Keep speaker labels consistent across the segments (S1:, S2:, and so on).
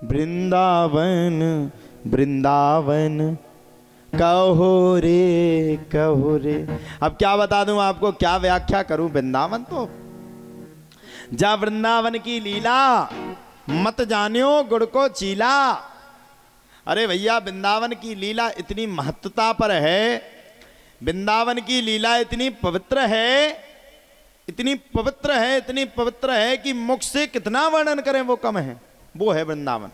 S1: वृंदावन वृंदावन कहो रे। अब क्या बता दूं आपको, क्या व्याख्या करूं। वृंदावन तो जा वृंदावन की लीला मत जानियो गुड़ को चीला। अरे भैया वृंदावन की लीला इतनी महत्ता पर है, वृंदावन की लीला इतनी पवित्र है, इतनी पवित्र है, इतनी पवित्र है कि मुख से कितना वर्णन करें वो कम है। वो है वृंदावन।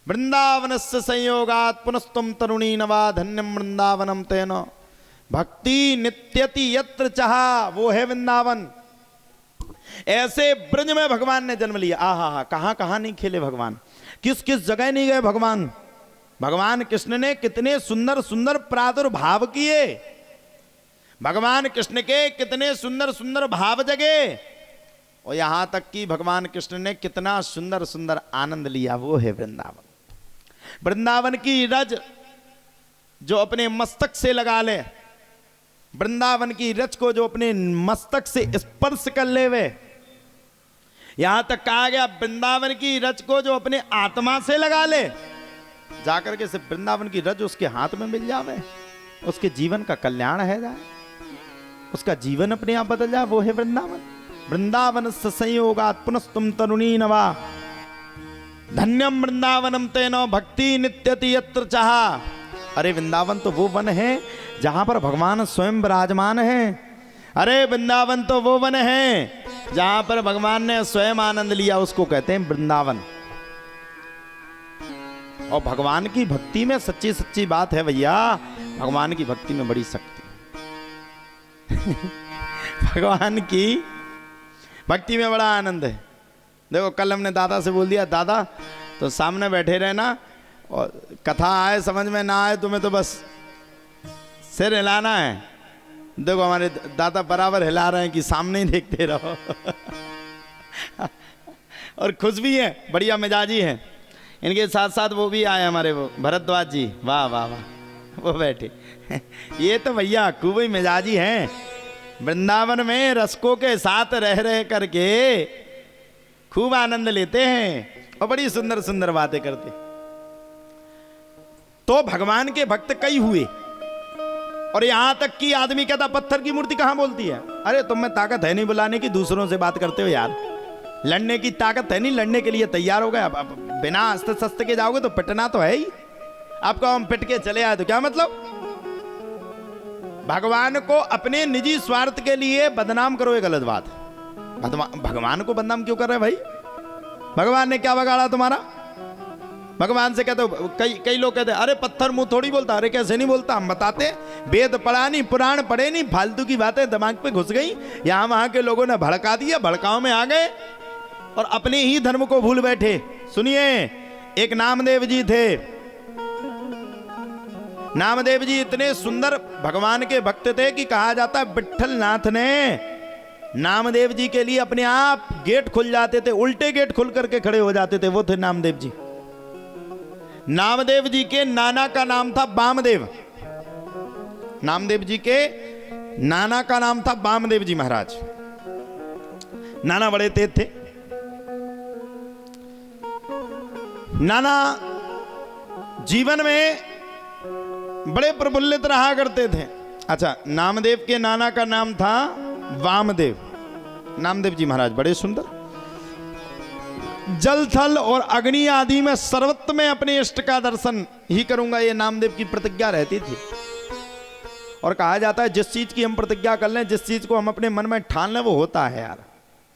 S1: वृंदावनस्य संयोगात् पुनस्तुम तरुणी नवा धन्यम वृंदावनम तेन भक्ति नित्यति यत्र चाहा। वो है वृंदावन। ऐसे ब्रज में भगवान ने जन्म लिया। आहा, कहां कहां नहीं खेले भगवान, किस किस जगह नहीं गए भगवान। भगवान कृष्ण ने कितने सुंदर सुंदर प्रादुर्भाव किए, भगवान कृष्ण के कितने सुंदर सुंदर भाव जगे, और यहां तक कि भगवान कृष्ण ने कितना सुंदर सुंदर आनंद लिया। वो है वृंदावन। वृंदावन की रज जो अपने मस्तक से लगा ले, वृंदावन की रज को जो अपने मस्तक से स्पर्श कर ले, वे यहां तक कहा गया वृंदावन की रज को जो अपने आत्मा से लगा ले, जाकर के सिर्फ वृंदावन की रज उसके हाथ में मिल जावे, उसके जीवन का कल्याण है जाए, उसका जीवन अपने आप बदल जाए। वो है वृंदावन। वृंदावन से संयोगात् पुनस्तुम तरुणी नवा धन्यम वृंदावनम तेनो भक्ति नित्यति यत्र चाहा। अरे वृंदावन तो वो वन है जहां पर भगवान स्वयं विराजमान है। अरे वृंदावन तो वो वन है जहां पर भगवान ने स्वयं आनंद लिया, उसको कहते हैं वृंदावन। और भगवान की भक्ति में सच्ची सच्ची बात है भैया, भगवान की भक्ति में बड़ी शक्ति भगवान की भक्ति में बड़ा आनंद है। देखो कल हमने दादा से बोल दिया, दादा तो सामने बैठे रहना, और कथा आए समझ में ना आए तुम्हें तो बस सिर हिलाना है। देखो हमारे दादा बराबर हिला रहे हैं कि सामने ही देखते रहो और खुश भी है, बढ़िया मिजाजी है। इनके साथ साथ वो भी आए हमारे, वो भरद्वाज जी, वाह वाह वाह, वो बैठे ये तो भैया खूब ही मिजाजी हैं। वृंदावन में रसकों के साथ रह रह करके खूब आनंद लेते हैं और बड़ी सुंदर सुंदर बातें करते। तो भगवान के भक्त कई हुए, और यहां तक कि आदमी कहता पत्थर की मूर्ति कहां बोलती है। अरे तुम में ताकत है नहीं बुलाने की, दूसरों से बात करते हो यार। लड़ने की ताकत है नहीं, लड़ने के लिए तैयार हो गए। अब बिना अस्त्र शस्त्र के जाओगे तो पिटना तो है ही। आपको हम पिट के चले आए तो क्या मतलब। भगवान को अपने निजी स्वार्थ के लिए बदनाम करो, ये गलत बात। भगवान को बदनाम क्यों कर रहे भाई। भगवान ने क्या बगाड़ा तुम्हारा। भगवान से कहते हो, कई लोग कहते हैं अरे पत्थर मुंह थोड़ी बोलता। अरे कैसे नहीं बोलता, हम बताते। वेद पढ़ा नहीं, पुराण पढ़े नहीं, फालतू की बातें दिमाग पे घुस गई। यहां वहां के लोगों ने भड़का दिया, भड़काओ में आ गए और अपने ही धर्म को भूल बैठे। सुनिए, एक नामदेव जी थे। नामदेव जी इतने सुंदर भगवान के भक्त थे कि कहा जाता है विट्ठल नाथ ने नामदेव जी के लिए अपने आप गेट खुल जाते थे, उल्टे गेट खुल करके खड़े हो जाते थे। वो थे नामदेव जी। नामदेव जी के नाना का नाम था वामदेव। नामदेव जी के नाना का नाम था वामदेव जी महाराज। नाना बड़े तेज थे। नाना जीवन में बड़े प्रफुल्लित रहा करते थे। अच्छा, नामदेव के नाना का नाम था वामदेव। नामदेव जी महाराज बड़े सुंदर। जल थल और अग्नि आदि में सर्वत्र में अपने इष्ट का दर्शन ही करूंगा, ये नामदेव की प्रतिज्ञा रहती थी। और कहा जाता है जिस चीज की हम प्रतिज्ञा कर लें, जिस चीज को हम अपने मन में ठान लें, वो होता है यार।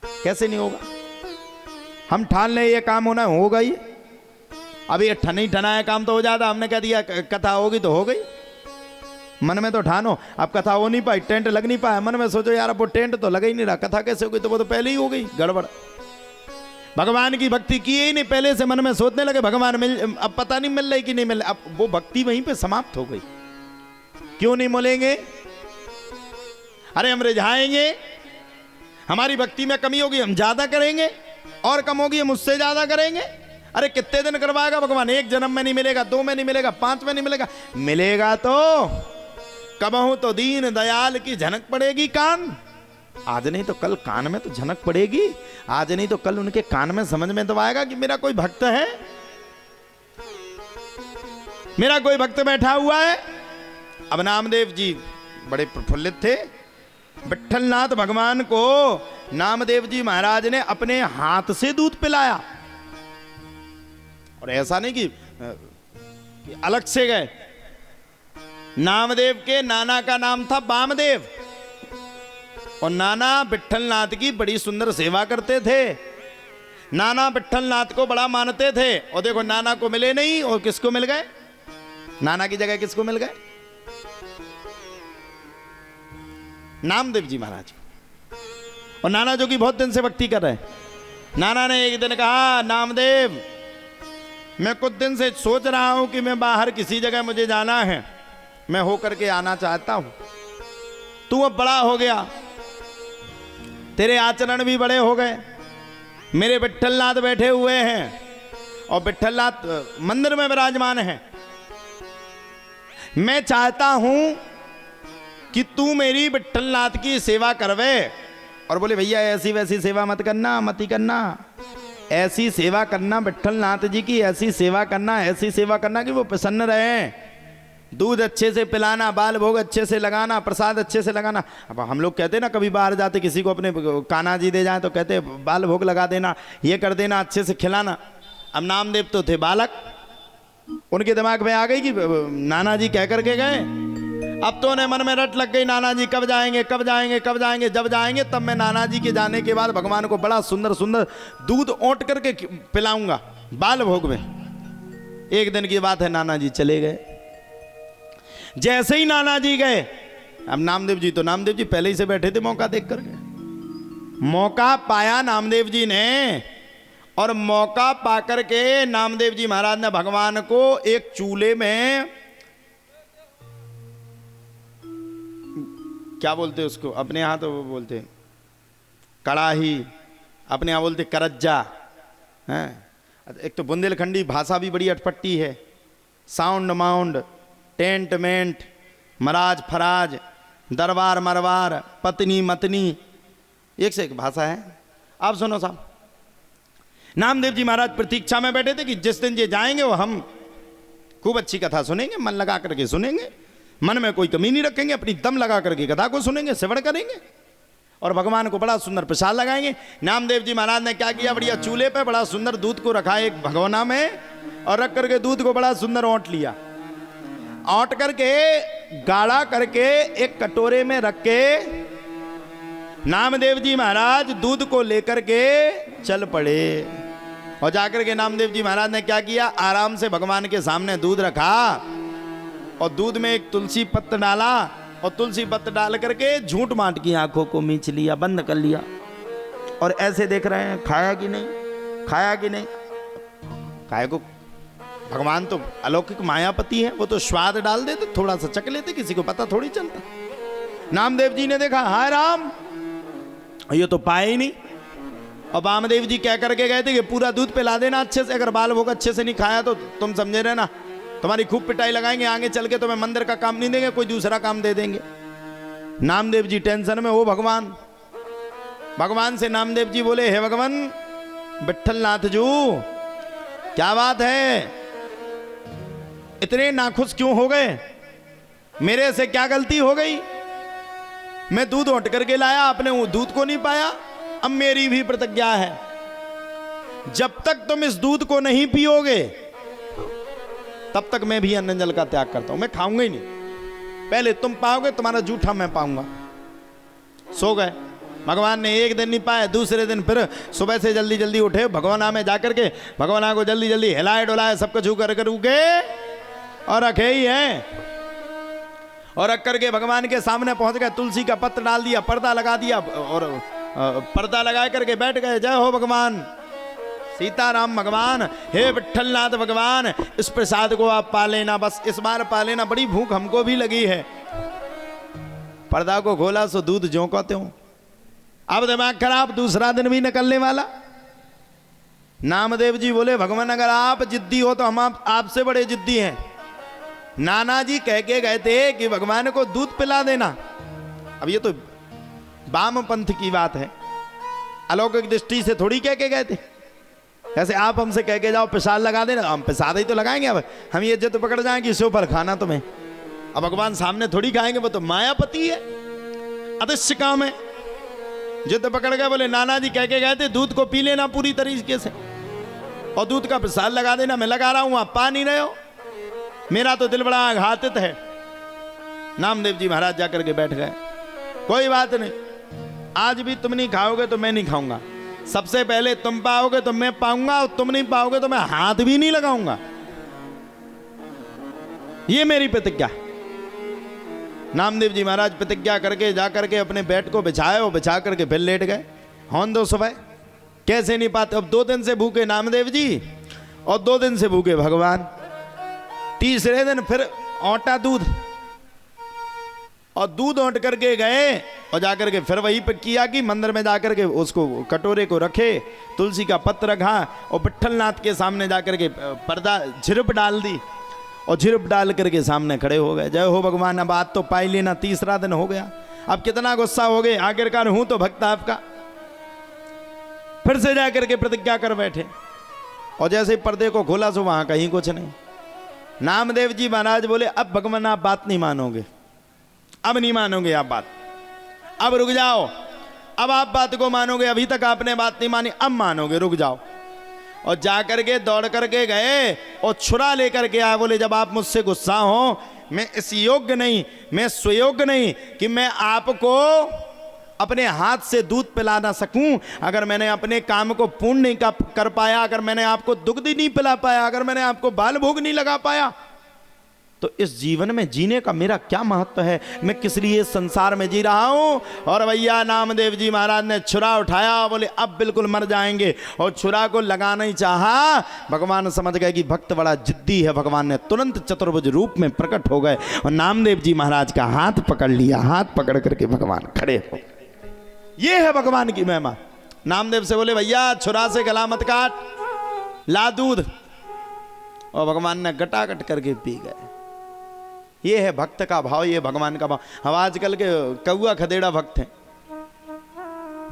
S1: कैसे नहीं होगा। हम ठान लें ये काम होना, होगा ही। अभी ये ठनी ठनाया काम तो हो जाता। हमने कह दिया कथा होगी तो हो गई। मन में तो ठानो, अब कथा हो नहीं पाई, टेंट लग नहीं पाया। मन में सोचो यार अब वो टेंट तो लगा ही नहीं रहा, कथा कैसे होगी, तो वो तो पहले ही हो गई गड़बड़। भगवान की भक्ति किए ही नहीं, पहले से मन में सोचने लगे भगवान मिल, अब पता नहीं मिल रही कि नहीं मिल रही। अब वो भक्ति वहीं पे समाप्त हो गई। क्यों नहीं मिलेंगे। अरे हम रिझाएंगे, हमारी भक्ति में कमी होगी हम ज्यादा करेंगे, और कम होगी हम उससे ज्यादा करेंगे। अरे कितने दिन करवाएगा भगवान। एक जन्म में नहीं मिलेगा, 2 में नहीं मिलेगा, 5 में नहीं मिलेगा। मिलेगा तो कबहू तो दीन दयाल की झनक पड़ेगी कान। आज नहीं तो कल कान में तो झनक पड़ेगी। आज नहीं तो कल उनके कान में समझ में तो आएगा कि मेरा कोई भक्त है। मेरा कोई भक्त बैठा हुआ है। अब नामदेव जी बड़े प्रफुल्लित थे। विट्ठलनाथ भगवान को नामदेव जी महाराज ने अपने हाथ से दूध पिलाया, और ऐसा नहीं कि अलग से गए। नामदेव के नाना का नाम था वामदेव, और नाना विट्ठलनाथ की बड़ी सुंदर सेवा करते थे। नाना विट्ठलनाथ को बड़ा मानते थे, और देखो नाना को मिले नहीं, और किसको मिल गए? नाना की जगह किसको मिल गए? नामदेव जी महाराज। और नाना जो कि बहुत दिन से भक्ति कर रहे हैं। नाना ने एक दिन कहा, नामदेव मैं कुछ दिन से सोच रहा हूं कि मैं बाहर किसी जगह मुझे जाना है, मैं होकर के आना चाहता हूं। तू अब बड़ा हो गया, तेरे आचरण भी बड़े हो गए, मेरे विट्ठलनाथ बैठे हुए हैं, और विट्ठलनाथ मंदिर में विराजमान है। मैं चाहता हूं कि तू मेरी विट्ठलनाथ की सेवा करवे। और बोले भैया ऐसी वैसी सेवा मत करना, मत ही करना, ऐसी सेवा करना विट्ठलनाथ जी की, ऐसी सेवा करना, ऐसी सेवा करना कि वो प्रसन्न रहे। दूध अच्छे से पिलाना, बाल भोग अच्छे से लगाना, प्रसाद अच्छे से लगाना। अब हम लोग कहते ना, कभी बाहर जाते किसी को अपने कान्हा जी दे जाए तो कहते बाल भोग लगा देना, ये कर देना, अच्छे से खिलाना। अब नामदेव तो थे बालक, उनके दिमाग में आ गई कि नाना जी कह करके गए। अब तो उन्हें मन में रट लग गई, नाना जी कब जाएंगे, कब जाएंगे, कब जाएंगे। जब जाएंगे तब मैं नाना जी के जाने के बाद भगवान को बड़ा सुंदर सुंदर दूध ओंट करके पिलाऊंगा बाल भोग में। एक दिन की बात है, नाना जी चले गए। जैसे ही नाना जी गए, अब नामदेव जी तो नामदेव जी पहले ही से बैठे थे मौका देख करके। मौका पाया नामदेव जी ने, और मौका पाकर के नामदेव जी महाराज ने भगवान को एक चूल्हे में, क्या बोलते उसको, अपने यहां तो वो बोलते कड़ाही, अपने यहां बोलते करज्जा है। एक तो बुंदेलखंडी भाषा भी बड़ी अटपटी है। साउंड माउंड, टेंट मेंट, मराज फराज, दरबार मरवार, पत्नी मतनी, एक से एक भाषा है। आप सुनो साहब, नामदेव जी महाराज प्रतीक्षा में बैठे थे कि जिस दिन ये जाएंगे वो हम खूब अच्छी कथा सुनेंगे, मन लगा करके सुनेंगे, मन में कोई कमी नहीं रखेंगे, अपनी दम लगा करके कथा को सुनेंगे, श्रवण करेंगे, और भगवान को बड़ा सुंदर प्रसाद लगाएंगे। नामदेव जी महाराज ने क्या किया, बढ़िया चूल्हे पे बड़ा सुंदर दूध को रखा एक भगोना में, और रख करके दूध को बड़ा सुंदर औंट लिया। औंट करके गाढ़ा करके एक कटोरे में रख के नामदेव जी महाराज दूध को लेकर के चल पड़े। और जाकर के नामदेव जी महाराज ने क्या किया, आराम से भगवान के सामने दूध रखा, और दूध में एक तुलसी पत्र डाला, और तुलसी पत्र डाल करके झूठ माट की आंखों को मींच लिया, बंद कर लिया, और ऐसे देख रहे हैं खाया कि नहीं, खाया कि नहीं। खाए को भगवान तो अलौकिक मायापति है, वो तो स्वाद डाल देते, थोड़ा सा चख लेते, किसी को पता थोड़ी चलता। नामदेव जी ने देखा, हाय राम, ये तो पाए ही नहीं। और वामदेव जी कह करके गए थे कि पूरा दूध पिला देना अच्छे से, अगर बाल भोग अच्छे से नहीं खाया तो तुम समझे रहना, तुम्हारी खूब पिटाई लगाएंगे, आगे चल के तुम्हें मंदिर का काम नहीं देंगे, कोई दूसरा काम दे देंगे। नामदेव जी टेंशन में, वो भगवान से नामदेव जी बोले, हे भगवान विट्ठलनाथ जू, क्या बात है, इतने नाखुश क्यों हो गए, मेरे से क्या गलती हो गई? मैं दूध औंट करके लाया, आपने वो दूध को नहीं पाया। अब मेरी भी प्रतिज्ञा है, जब तक तुम इस दूध को नहीं पियोगे तब तक मैं भी अन्न जल का त्याग करता हूं, मैं खाऊंगा ही नहीं। पहले तुम पाओगे, तुम्हारा जूठा मैं पाऊंगा। सो गए। भगवान ने एक दिन नहीं पाया, दूसरे दिन फिर सुबह से जल्दी जल्दी उठे, भगवाना में जाकर के भगवाना को जल्दी जल्दी हिलाए डुलाए, सब कुछ कर उगे और रखे ही हैं। और रख करके भगवान के सामने पहुंच गए, तुलसी का पत्र डाल दिया, पर्दा लगा दिया, और पर्दा लगा करके बैठ गए। जय हो भगवान सीताराम भगवान, हे विट्ठलनाथ भगवान, इस प्रसाद को आप पा लेना, बस इस बार पा लेना, बड़ी भूख हमको भी लगी है। पर्दा को खोला सो दूध ज्यों कहते हो। अब दिमाग खराब, दूसरा दिन भी निकलने वाला। नामदेव जी बोले, भगवान अगर आप जिद्दी हो तो हम आपसे बड़े जिद्दी हैं। नाना जी कह के गए थे कि भगवान को दूध पिला देना। अब ये तो वाम पंथ की बात है, अलौकिक दृष्टि से थोड़ी कह के गए थे। ऐसे आप हमसे कह के जाओ प्रसाद लगा देना, हम प्रसाद ही तो लगाएंगे। अब हम ये इज्जत पकड़ जाएंगे इससे ऊपर खाना तुम्हें। अब भगवान सामने थोड़ी खाएंगे, वो तो मायापति है, अदृश्य काम है। जिद पकड़ गए, बोले नाना जी कह के गए थे दूध को पी लेना पूरी तरीके से और दूध का प्रसाद लगा देना। मैं लगा रहा हूं, आप पा नहीं रहे हो। मेरा तो दिल बड़ा आघातित है। नामदेव जी महाराज जाकर के बैठ गए। कोई बात नहीं, आज भी तुम नहीं खाओगे तो मैं नहीं खाऊंगा। सबसे पहले तुम पाओगे तो मैं पाऊंगा, और तुम नहीं पाओगे तो मैं हाथ भी नहीं लगाऊंगा। ये मेरी प्रतिज्ञा। नामदेव जी महाराज प्रतिज्ञा करके जाकर के अपने बेड को बिछाए और बिछा करके फिर लेट गए। हौन दो सुबह कैसे नहीं पाते। अब 2 दिन से भूखे नामदेव जी और 2 दिन से भूखे भगवान। तीसरे दिन फिर औटा दूध, और दूध औंट करके गए और जाकर के फिर वही पे किया कि मंदिर में जाकर के उसको कटोरे को रखे, तुलसी का पत्र रखा और विट्ठलनाथ के सामने जाकर के पर्दा झिरप डाल दी और झिरप डाल करके सामने खड़े हो गए। जय हो भगवान, अब आज तो पाई लेना। तीसरा दिन हो गया, अब कितना गुस्सा हो गए। आखिरकार हूं तो भक्त आपका। फिर से जाकर के प्रतिज्ञा कर बैठे और जैसे ही पर्दे को खोला सो वहां कहीं कुछ नहीं। नामदेव जी महाराज बोले अब भगवान आप बात नहीं मानोगे, अब नहीं मानोगे आप बात, अब रुक जाओ, अब आप बात को मानोगे। अभी तक आपने बात नहीं मानी, अब मानोगे, रुक जाओ। और जाकर के दौड़ करके गए और छुरा लेकर के आए। बोले जब आप मुझसे गुस्सा हो, मैं इस योग्य नहीं, मैं सुयोग्य नहीं कि मैं आपको अपने हाथ से दूध पिला ना सकूं। अगर मैंने अपने काम को पूर्ण नहीं कर पाया, अगर मैंने आपको दुग्ध नहीं पिला पाया, अगर मैंने आपको बाल भोग नहीं लगा पाया, तो इस जीवन में जीने का मेरा क्या महत्व है। मैं किस लिए संसार में जी रहा हूं। और भैया नामदेव जी महाराज ने छुरा उठाया, बोले अब बिल्कुल मर जाएंगे, और छुरा को लगा नहीं चाहा। भगवान समझ गए कि भक्त बड़ा जिद्दी है। भगवान ने तुरंत चतुर्भुज रूप में प्रकट हो गए और नामदेव जी महाराज का हाथ पकड़ लिया। हाथ पकड़ करके भगवान खड़े हो। ये है भगवान की महिमा। नामदेव से बोले भैया छुरा से गला मत काट, ला दूध, और भगवान ने गटागट करके पी गए। ये है भक्त का भाव, ये भगवान का भाव। हम आजकल के कौआ खदेड़ा भक्त हैं।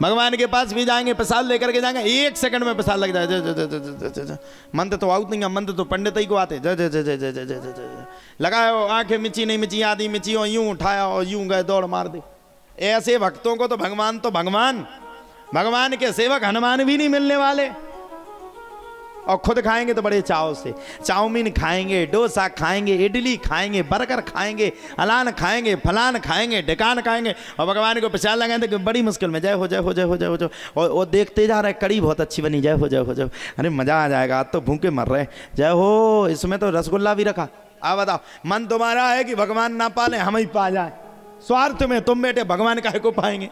S1: भगवान के पास भी जाएंगे, प्रसाद लेकर के जाएंगे, 1 सेकंड में प्रसाद लग जाए। मंत्र तो आउट नहीं, मंत्र तो पंडित ही को आते। जय जय जय जय जय जय जय जय लगाओ, आंखें मिची नहीं मिची, आधी मिची, और यूं उठाया और यूं गए दौड़ मार दी। ऐसे भक्तों को तो भगवान भगवान के सेवक हनुमान भी नहीं मिलने वाले। और खुद खाएंगे तो बड़े चाव से, चाउमीन खाएंगे, डोसा खाएंगे, इडली खाएंगे, बर्गर खाएंगे, अलान खाएंगे, फलान खाएंगे, ढिकान खाएंगे, और भगवान को प्रसाद लगाएंगे तो बड़ी मुश्किल में जय हो जय हो जय हो जय हो जय। और वो देखते जा रहे, कड़ी बहुत अच्छी बनी, जय हो जय हो जय। अरे मजा आ जाएगा, आज तो भूखे मर रहे, जय हो। इसमें तो रसगुल्ला भी रखा। आप बताओ, मन तुम्हारा है कि भगवान ना पाले, हम ही पा जाए। स्वार्थ में तुम बेटे भगवान काहे को पाएंगे?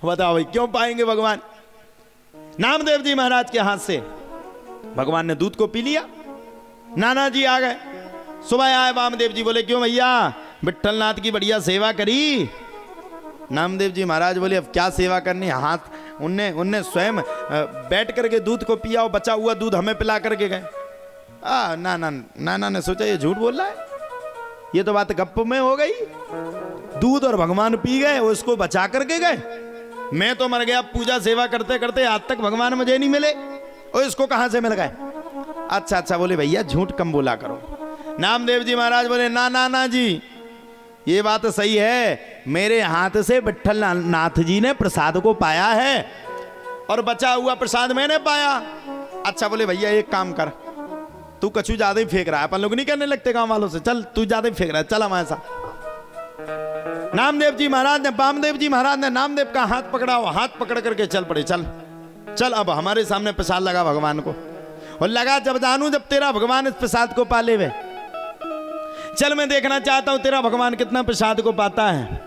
S1: बताओ भाई, क्यों पाएंगे भगवान? नामदेव जी महाराज के हाथ से भगवान ने दूध को पी लिया। नाना जी आ गए, सुबह आए वामदेव जी, बोले क्यों भैया विट्ठलनाथ की बढ़िया सेवा करी? नामदेव जी महाराज बोले अब क्या सेवा करनी। हाथ उनने स्वयं बैठ करके दूध को पिया और बचा हुआ दूध हमें पिला करके गए। नाना ने सोचा ये झूठ बोल रहा है, ये तो बात गप्प में हो गई। दूध और भगवान पी गए, उसको बचा करके गए। मैं तो मर गया पूजा सेवा करते करते, आज तक भगवान मुझे नहीं मिले, और इसको कहां से मिल गए? अच्छा बोले भैया झूठ कम बोला करो। नामदेव जी महाराज बोले ना जी, ये बात सही है, मेरे हाथ से विट्ठलनाथ जी ने प्रसाद को पाया है और बचा हुआ प्रसाद मैंने पाया। अच्छा बोले भैया एक काम कर, तू कछु ज्यादा ही फेंक रहा है, अपन लोग नहीं करने लगते गांव वालों से, चल तू ज्यादा ही फेंक रहा है, चल हमारे साथ। नामदेव जी महाराज ने, वामदेव जी महाराज ने नामदेव का हाथ पकड़ा, हाथ पकड़ करके चल पड़े, चल अब हमारे सामने प्रसाद लगा भगवान को। और लगा जब जानू जब तेरा भगवान इस प्रसाद को पाले हुए, चल मैं देखना चाहता हूं तेरा भगवान कितना प्रसाद को पाता है।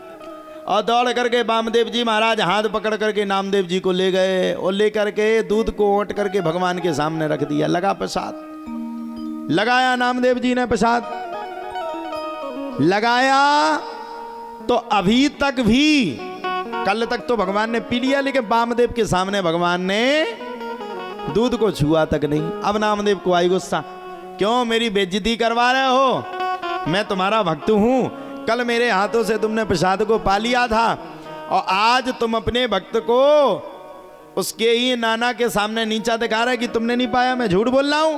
S1: और दौड़ करके वामदेव जी महाराज हाथ पकड़ करके नामदेव जी को ले गए और ले करके दूध को ओट करके भगवान के सामने रख दिया। लगा प्रसाद, लगाया नामदेव जी ने प्रसाद लगाया, तो अभी तक भी, कल तक तो भगवान ने पी लिया, लेकिन वामदेव के सामने भगवान ने दूध को छुआ तक नहीं। अब नामदेव को आई गुस्सा, क्यों मेरी बेइज्जती करवा रहे हो? मैं तुम्हारा भक्त हूं, कल मेरे हाथों से तुमने प्रसाद को पा लिया था, और आज तुम अपने भक्त को उसके ही नाना के सामने नीचा दिखा रहा है कि तुमने नहीं पाया, मैं झूठ बोल रहा हूं।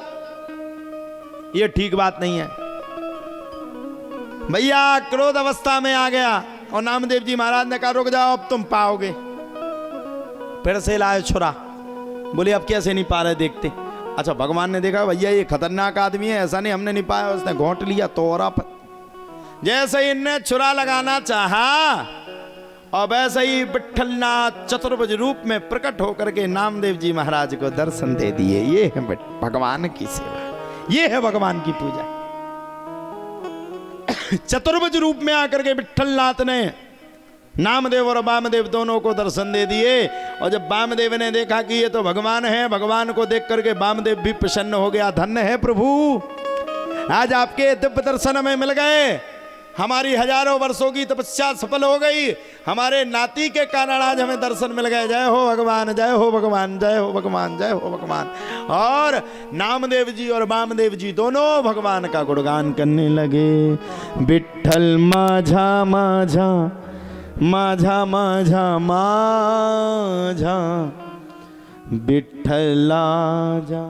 S1: ये ठीक बात नहीं है भैया। क्रोध अवस्था में आ गया और नामदेव जी महाराज ने कहा रुक जाओ, अब तुम पाओगे। फिर से लाए छुरा, बोले अब कैसे नहीं पा रहे देखते। अच्छा, भगवान ने देखा भैया ये खतरनाक आदमी है, ऐसा नहीं हमने नहीं पाया, उसने घोंट लिया तोरा पर। जैसे ही इनने छुरा लगाना चाहा और वैसे ही विठ्ठलनाथ चतुर्भुज रूप में प्रकट होकर के नामदेव जी महाराज को दर्शन दे दिए। ये है भगवान की सेवा, ये है भगवान की पूजा। चतुर्भुज रूप में आकर के विठ्ठलनाथ ने नामदेव और वामदेव दोनों को दर्शन दे दिए। और जब वामदेव ने देखा कि ये तो भगवान है, भगवान को देख करके वामदेव भी प्रसन्न हो गया। धन्य है प्रभु, आज आपके दिव्य दर्शन हमें मिल गए, हमारी हजारों वर्षों की तपस्या सफल हो गई, हमारे नाती के कारण आज हमें दर्शन मिल गए। जय हो भगवान, जय हो भगवान, जय हो भगवान, जय हो भगवान। और नामदेव जी और वामदेव जी दोनों भगवान का गुणगान करने लगे। विठ्ठल माझा माझा माझा माझा माझा विठ्ठला जा।